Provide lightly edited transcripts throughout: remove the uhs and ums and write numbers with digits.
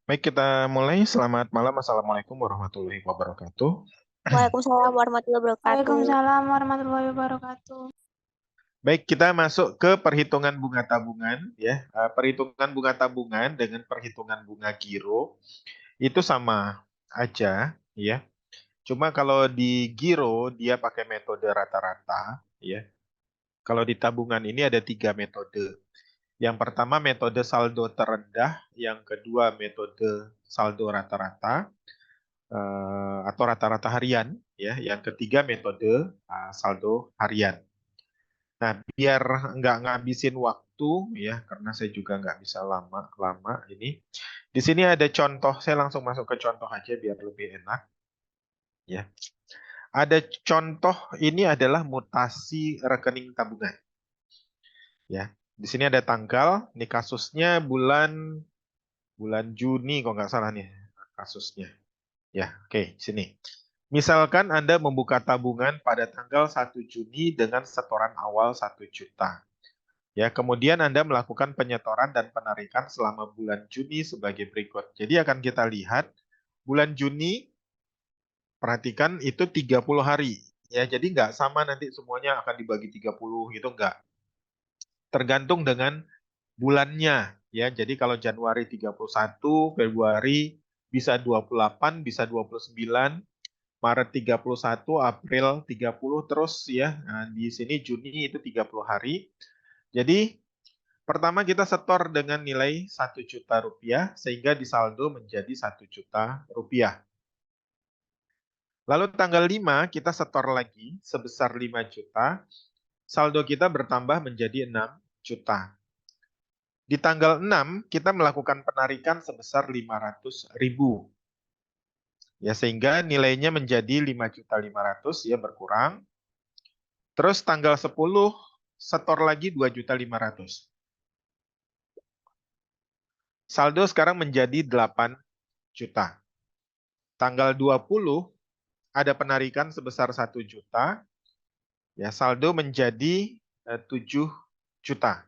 Baik, kita mulai. Selamat malam. Assalamualaikum warahmatullahi wabarakatuh. Waalaikumsalam warahmatullahi wabarakatuh. Waalaikumsalam warahmatullahi wabarakatuh. Baik, kita masuk ke perhitungan bunga tabungan ya. Perhitungan bunga tabungan dengan perhitungan bunga giro itu sama aja ya. Cuma kalau di giro dia pakai metode rata-rata ya. Kalau di tabungan ini ada 3 metode. Yang pertama metode saldo terendah, yang kedua metode saldo rata-rata, atau rata-rata harian ya. Yang ketiga metode saldo harian. Nah, biar nggak ngabisin waktu ya, karena saya juga nggak bisa lama-lama ini. Di sini ada contoh, saya langsung masuk ke contoh aja biar lebih enak ya. Ada contoh, ini adalah mutasi rekening tabungan ya. Di sini ada tanggal, ini kasusnya bulan Juni kok nggak salah nih kasusnya. Ya, oke, sini. Misalkan Anda membuka tabungan pada tanggal 1 Juni dengan setoran awal 1 juta. Ya, kemudian Anda melakukan penyetoran dan penarikan selama bulan Juni sebagai berikut. Jadi akan kita lihat bulan Juni, perhatikan itu 30 hari. Ya, jadi nggak sama nanti semuanya akan dibagi 30 gitu, nggak. Tergantung dengan bulannya. Ya, jadi kalau Januari 31, Februari bisa 28, bisa 29, Maret 31, April 30, terus ya. Nah, di sini Juni itu 30 hari. Jadi pertama kita setor dengan nilai 1 juta rupiah sehingga disaldo menjadi 1 juta rupiah. Lalu tanggal 5 kita setor lagi sebesar 5 juta, saldo kita bertambah menjadi 6 juta. Di tanggal 6 kita melakukan penarikan sebesar 500.000. Ya, sehingga nilainya menjadi 5.500.000 ya, berkurang. Terus tanggal 10 setor lagi 2.500.000. Saldo sekarang menjadi 8 juta. Tanggal 20 ada penarikan sebesar 1 juta. Ya, saldo menjadi 7 juta.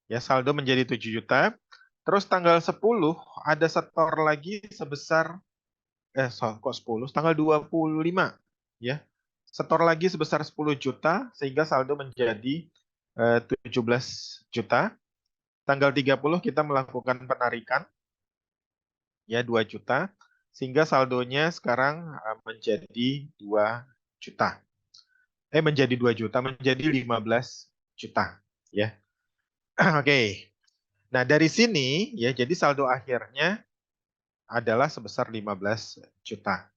Ya, saldo menjadi 7 juta. Terus tanggal 10 ada setor lagi sebesar kok 10? Tanggal 25 ya. Setor lagi sebesar 10 juta sehingga saldo menjadi 17 juta. Tanggal 30 kita melakukan penarikan ya 2 juta sehingga saldonya sekarang menjadi 2 juta. Menjadi 2 juta, menjadi 15 juta ya. Oke. Nah, dari sini ya jadi saldo akhirnya adalah sebesar 15 juta.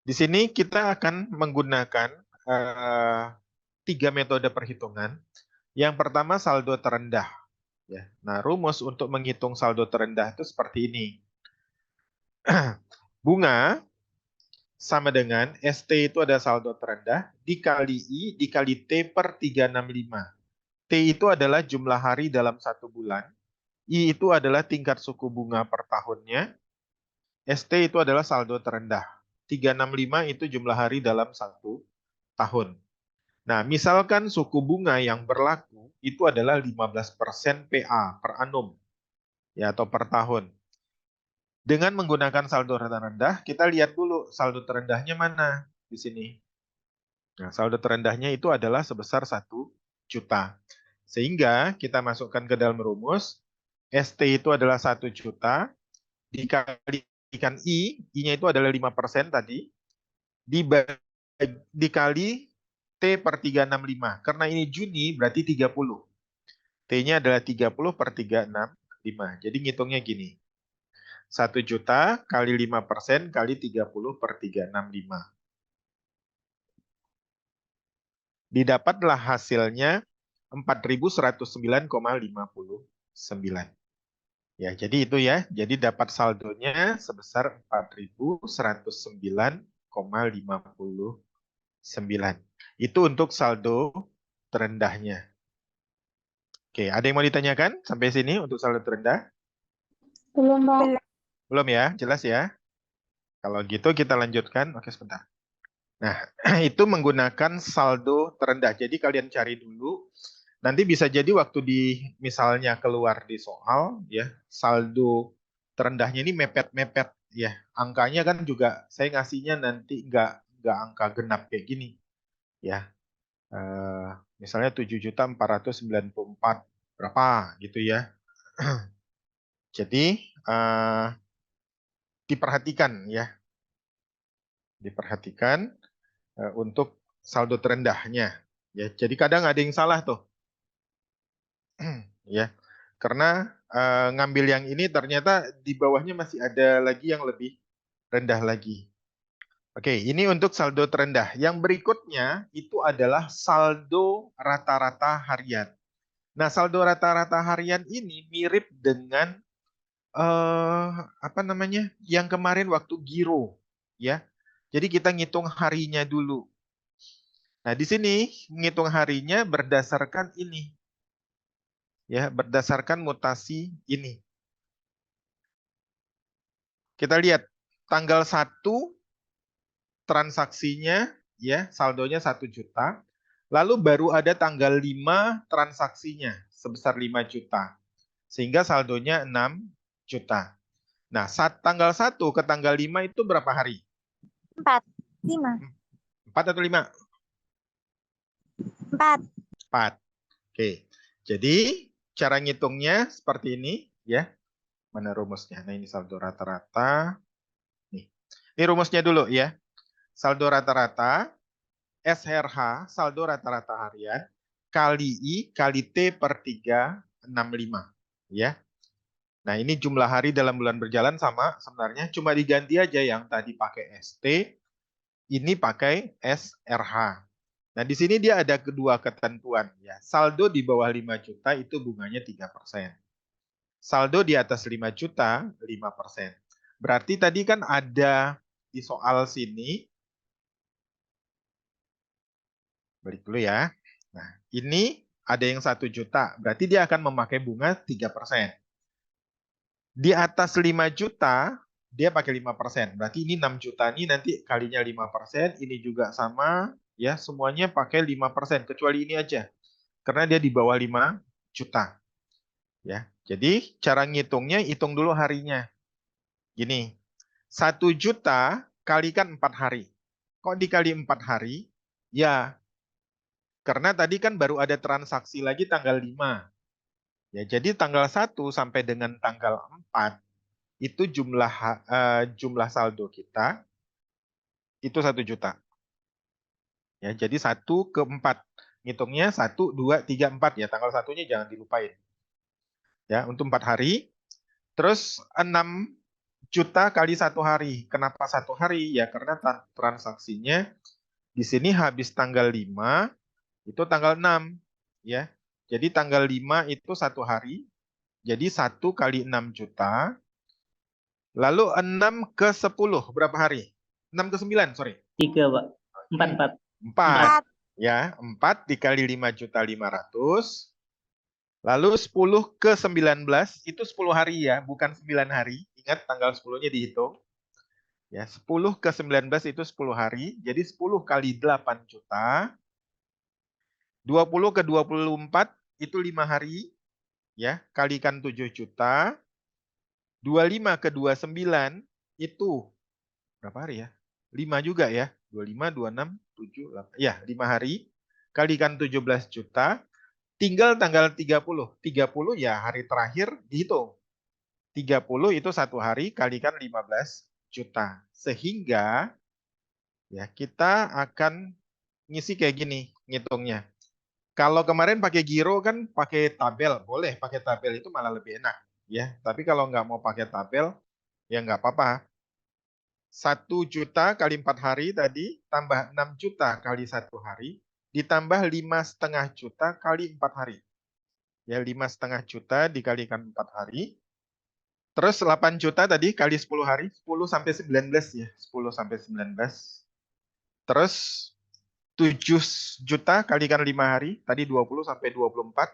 Di sini kita akan menggunakan 3 metode perhitungan. Yang pertama saldo terendah ya. Nah, rumus untuk menghitung saldo terendah itu seperti ini. Bunga sama dengan ST itu ada saldo terendah dikali I dikali T per 365. T itu adalah jumlah hari dalam 1 bulan. I itu adalah tingkat suku bunga per tahunnya. ST itu adalah saldo terendah. 365 itu jumlah hari dalam 1 tahun. Nah, misalkan suku bunga yang berlaku itu adalah 15% PA per annum ya, atau per tahun. Dengan menggunakan saldo terendah, kita lihat dulu saldo terendahnya mana di sini. Nah, saldo terendahnya itu adalah sebesar 1 juta. Sehingga kita masukkan ke dalam rumus, ST itu adalah 1 juta, dikalikan I-nya itu adalah 5% tadi, dikali T per 365. Karena ini Juni berarti 30. T-nya adalah 30 per 365. Jadi ngitungnya gini. 1 juta kali 5% kali 30 per 365. Didapatlah hasilnya 4.109,59. Ya, jadi itu ya. Jadi dapat saldonya sebesar 4.109,59. Itu untuk saldo terendahnya. Oke, ada yang mau ditanyakan sampai sini untuk saldo terendah? Belum, Bang. Belum ya? Jelas ya? Kalau gitu kita lanjutkan. Oke, sebentar. Nah, itu menggunakan saldo terendah. Jadi kalian cari dulu. Nanti bisa jadi waktu di misalnya keluar di soal ya, saldo terendahnya ini mepet-mepet ya. Angkanya kan juga saya ngasihnya nanti nggak angka genap kayak gini ya. Misalnya 7.494 berapa gitu ya. Jadi diperhatikan ya. Diperhatikan untuk saldo terendahnya ya. Jadi kadang ada yang salah tuh. Ya. Karena ngambil yang ini ternyata di bawahnya masih ada lagi yang lebih rendah lagi. Oke, ini untuk saldo terendah. Yang berikutnya itu adalah saldo rata-rata harian. Nah, saldo rata-rata harian ini mirip dengan apa namanya? Yang kemarin waktu giro, ya. Jadi kita ngitung harinya dulu. Nah, di sini ngitung harinya berdasarkan ini. Ya, berdasarkan mutasi ini. Kita lihat tanggal 1 transaksinya ya, saldonya 1 juta. Lalu baru ada tanggal 5 transaksinya sebesar 5 juta. Sehingga saldonya 6 juta. Nah, tanggal 1 ke tanggal 5 itu berapa hari? 4, 5, 4 atau 5? 4. 4. Oke. Jadi, cara ngitungnya seperti ini ya. Mana rumusnya? Nah, ini saldo rata-rata. Nih. Ini rumusnya dulu ya. Saldo rata-rata SRH, saldo rata-rata harian, kali I kali T per 365. Ya. Nah, ini jumlah hari dalam bulan berjalan sama sebenarnya. Cuma diganti aja yang tadi pakai ST, ini pakai SRH. Nah, di sini dia ada kedua ketentuan. Ya. Saldo di bawah 5 juta itu bunganya 3%. Saldo di atas 5 juta, 5%. Berarti tadi kan ada di soal sini, balik dulu ya. Nah, ini ada yang 1 juta, berarti dia akan memakai bunga 3%. Di atas 5 juta, dia pakai 5%. Berarti ini 6 juta ini nanti kalinya 5%, ini juga sama, ya semuanya pakai 5%, kecuali ini aja. Karena dia di bawah 5 juta. Ya, jadi cara ngitungnya, hitung dulu harinya. Gini, 1 juta kalikan 4 hari. Kok dikali 4 hari? Ya, karena tadi kan baru ada transaksi lagi tanggal 5. Ya, jadi tanggal 1 sampai dengan tanggal 4 itu jumlah saldo kita itu 1 juta. Ya, jadi 1 ke 4. Ngitungnya 1, 2, 3, 4 ya. Tanggal 1-nya jangan dilupain. Ya, untuk 4 hari. Terus 6 juta kali 1 hari. Kenapa 1 hari? Ya, karena transaksinya di sini habis tanggal 5 itu tanggal 6 ya. Jadi tanggal 5 itu 1 hari. Jadi 1 kali 6 juta. Lalu 6 ke 10 berapa hari? 6 ke 9, sorry. 3, Pak. 4. 4. Ya, 4 dikali 5.500.000. Lalu 10 ke 19 itu 10 hari ya, bukan 9 hari. Ingat tanggal 10-nya dihitung. Ya, 10 ke 19 itu 10 hari. Jadi 10 kali 8 juta. 20 ke 24 itu 5 hari. Ya, kalikan 7 juta. 25 ke 29 itu berapa hari ya? 5 juga ya. 25, 26, 7, 8. Ya, 5 hari. Kalikan 17 juta. Tinggal tanggal 30. 30 ya hari terakhir dihitung. 30 itu 1 hari kalikan 15 juta. Sehingga ya kita akan ngisi kayak gini ngitungnya. Kalau kemarin pakai giro kan pakai tabel, boleh pakai tabel itu malah lebih enak ya. Tapi kalau nggak mau pakai tabel ya nggak apa-apa. 1 juta kali 4 hari tadi tambah 6 juta kali 1 hari ditambah 5,5 juta kali 4 hari. Ya 5,5 juta dikalikan 4 hari. Terus 8 juta tadi kali 10 hari, 10 sampai 19 ya, 10 sampai 19. Terus 7 juta kalikan 5 hari, tadi 20 sampai 24.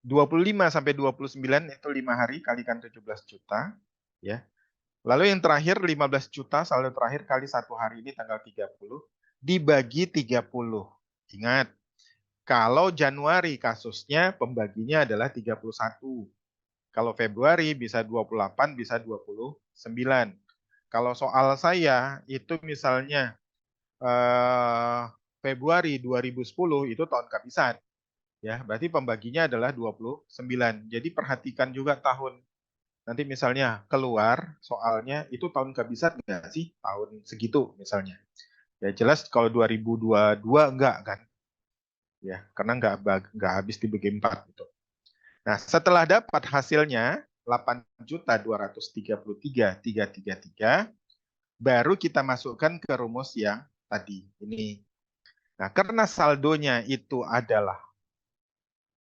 25 sampai 29 itu 5 hari kalikan 17 juta, ya. Lalu yang terakhir 15 juta saldo terakhir kali 1 hari ini tanggal 30 dibagi 30. Ingat, kalau Januari kasusnya pembaginya adalah 31. Kalau Februari bisa 28, bisa 29. Kalau soal saya itu misalnya Februari 2010 itu tahun kehabisan. Ya, berarti pembaginya adalah 29. Jadi perhatikan juga tahun. Nanti misalnya keluar soalnya itu tahun kehabisan nggak sih? Tahun segitu misalnya. Ya jelas kalau 2022 enggak kan? Ya, karena nggak habis dibagi 4 gitu. Nah, setelah dapat hasilnya 8.233.333, baru kita masukkan ke rumus yang tadi ini. Nah, karena saldonya itu adalah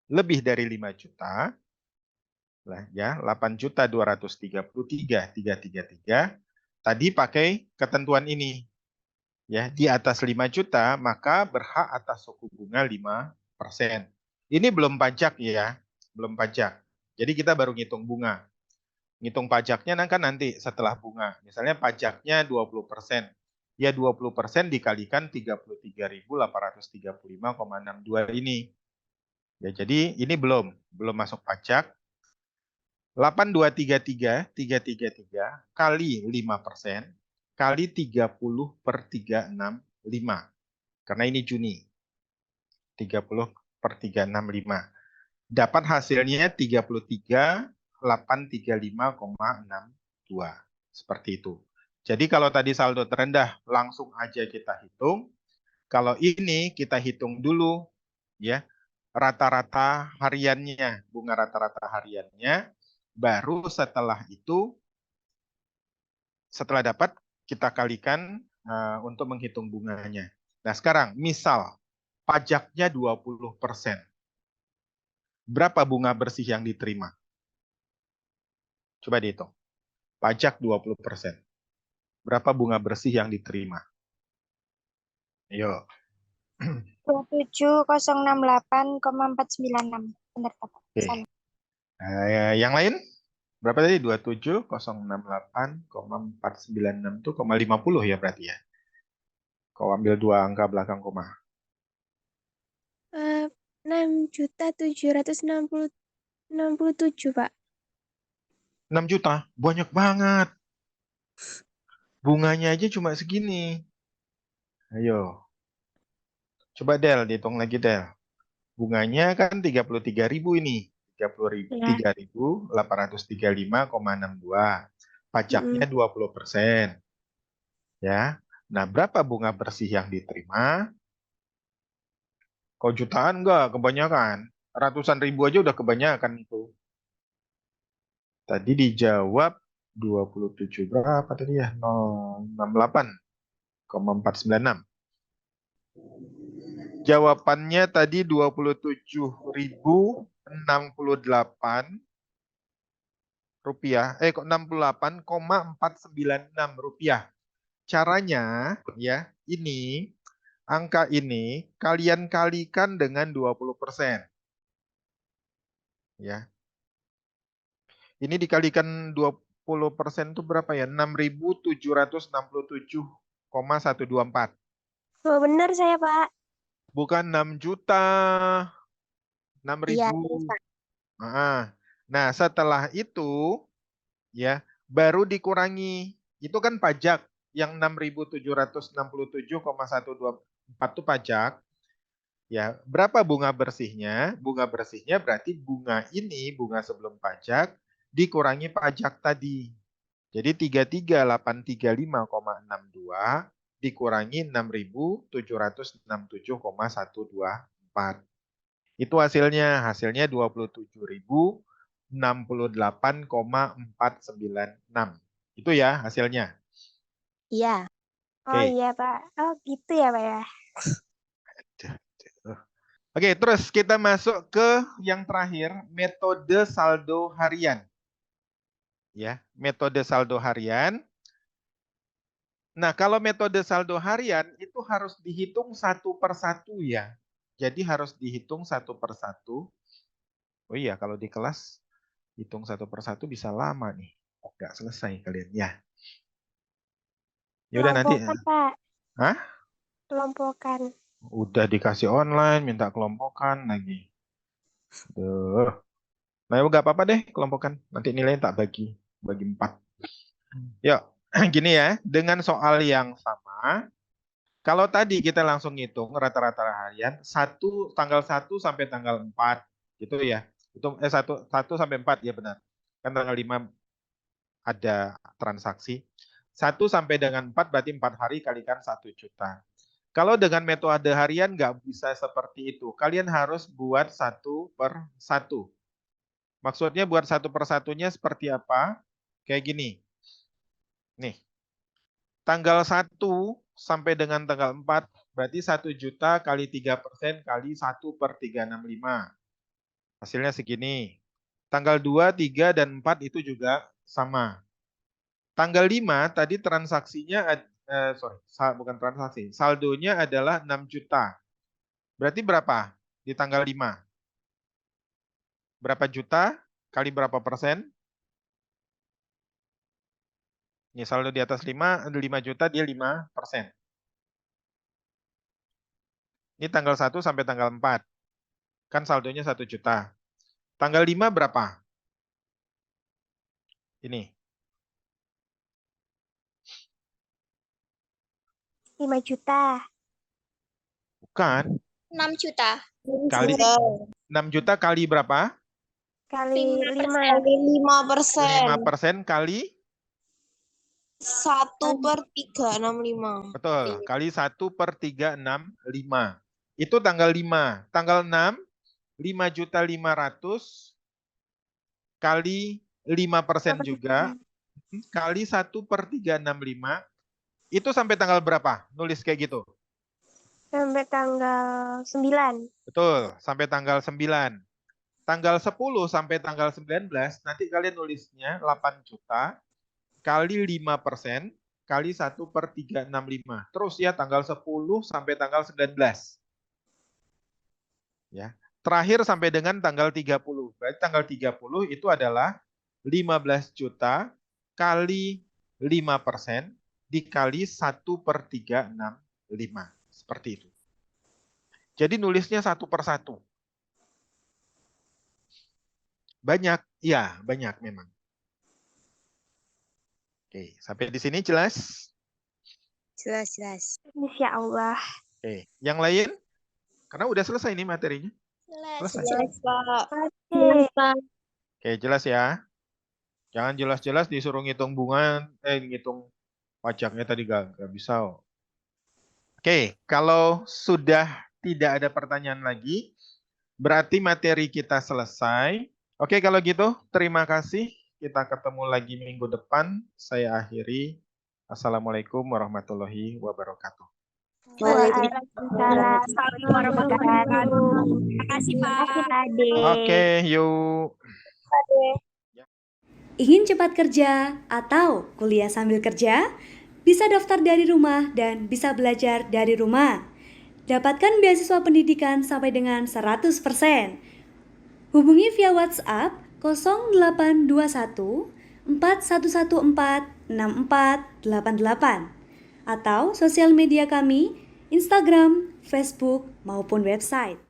lebih dari 5 juta, lah ya, 8.233.333, tadi pakai ketentuan ini. Ya, di atas 5 juta maka berhak atas suku bunga 5%. Ini belum pajak ya, belum pajak. Jadi kita baru ngitung bunga. Ngitung pajaknya kan nanti setelah bunga. Misalnya pajaknya 20%. Ya 20% dikalikan 33.835,62 ini. Ya jadi ini belum masuk pajak. 8.233.333 kali 5% kali 30/365. Karena ini Juni. 30/365. Dapat hasilnya 33.835,62. Seperti itu. Jadi kalau tadi saldo terendah langsung aja kita hitung. Kalau ini kita hitung dulu ya rata-rata hariannya, bunga rata-rata hariannya, baru setelah itu setelah dapat kita kalikan untuk menghitung bunganya. Nah, sekarang misal pajaknya 20%. Berapa bunga bersih yang diterima? Coba dihitung. Pajak 20%. Berapa bunga bersih yang diterima? Ayo. 27068,496. Benar, Pak. Oke. Salah. Yang lain? Berapa tadi? 27068,496 itu 50 ya berarti ya. Kau ambil dua angka belakang koma. 6.767, Pak. 6 juta, banyak banget. Bunganya aja cuma segini. Ayo. Coba Del, dihitung lagi Del. Bunganya kan 33.000 ini. Ya. 33.835,62. Pajaknya 20%. Ya. Nah, berapa bunga bersih yang diterima? Kok jutaan enggak? Kebanyakan. Ratusan ribu aja udah kebanyakan itu. Tadi dijawab 27 berapa tadi ya? 068,496. Jawabannya tadi 27.068 rupiah. Kok 68,496 rupiah. Caranya ya, ini angka ini kalian kalikan dengan 20%. Ya. Ini dikalikan 20% itu berapa ya? 6.767,124. Oh, benar saya, Pak. Bukan 6 juta. 6.000. Iya, terus, Pak. Nah, setelah itu ya baru dikurangi. Itu kan pajak yang 6.767,124 itu pajak. Ya, berapa bunga bersihnya? Bunga bersihnya berarti bunga ini, bunga sebelum pajak dikurangi pajak tadi. Jadi 33.835,62 dikurangi 6.767,124. Itu hasilnya 27.068,496. Itu ya hasilnya. Iya. Oh Oke. iya, Pak. Oh gitu ya, Pak ya. Oke, terus kita masuk ke yang terakhir, metode saldo harian. Ya, metode saldo harian. Nah, kalau metode saldo harian itu harus dihitung satu per satu ya. Jadi harus dihitung satu per satu. Oh iya, kalau di kelas hitung satu per satu bisa lama nih. Nggak selesai kalian ya. Ya udah nanti. Kelompokan, Pak. Hah? Kelompokan. Udah dikasih online, minta kelompokan lagi. Duh. Nah, nggak apa-apa deh kelompokkan. Nanti nilainya tak bagi 4. Yuk, gini ya. Dengan soal yang sama, kalau tadi kita langsung ngitung rata-rata harian, tanggal 1 sampai tanggal 4, gitu ya. Itu 1 sampai 4 ya benar. Kan tanggal 5 ada transaksi. 1 sampai dengan 4 berarti 4 hari kalikan 1 juta. Kalau dengan metode harian nggak bisa seperti itu. Kalian harus buat 1 per 1. Maksudnya buat 1 per 1-nya seperti apa? Kayak gini. Nih, tanggal 1 sampai dengan tanggal 4 berarti 1 juta kali 3% kali 1 per 365. Hasilnya segini. Tanggal 2, 3, dan 4 itu juga sama. Tanggal 5 tadi transaksinya, bukan transaksi, saldonya adalah 6 juta. Berarti berapa di tanggal 5? Berapa juta kali berapa persen? Ini saldo di atas 5 juta, dia 5%. Ini tanggal 1 sampai tanggal 4. Kan saldonya 1 juta. Tanggal 5 berapa? Ini. 5 juta. Bukan. 6 juta. Kali 6 juta kali berapa? Kali 5. 5%. 5% kali 1 per 365. betul, kali 1 per 365. Itu tanggal 5. Tanggal 6, 5.500.000 kali 5% juga, kali 1 per 365, itu sampai tanggal berapa? Nulis kayak gitu. Sampai tanggal 9. Betul, sampai tanggal 9. Tanggal 10 sampai tanggal 19, nanti kalian nulisnya 8 juta kali 5% kali 1 per 365. Terus ya tanggal 10 sampai tanggal 19. Ya. Terakhir sampai dengan tanggal 30. Berarti tanggal 30 itu adalah 15 juta kali 5% dikali 1 per 365. Seperti itu. Jadi nulisnya 1 per 1. Banyak? Ya, banyak memang. Oke, sampai di sini jelas? Jelas. Insya Allah. Oke, yang lain? Karena udah selesai nih materinya. Selesai. Jelas, Pak. Oke. Oke, jelas ya. Jangan jelas-jelas disuruh ngitung bunga, ngitung pajaknya tadi gak bisa. Oke, kalau sudah tidak ada pertanyaan lagi, berarti materi kita selesai. Oke, kalau gitu terima kasih. Kita ketemu lagi minggu depan. Saya akhiri. Assalamualaikum warahmatullahi wabarakatuh. Waalaikumsalam warahmatullahi wabarakatuh. Terima kasih, Pak. Terima kasih, Ade. Oke, yuk. Ingin cepat kerja atau kuliah sambil kerja? Bisa daftar dari rumah dan bisa belajar dari rumah. Dapatkan beasiswa pendidikan sampai dengan 100%. Hubungi via WhatsApp 0821 4114 6488 atau sosial media kami, Instagram, Facebook, maupun website.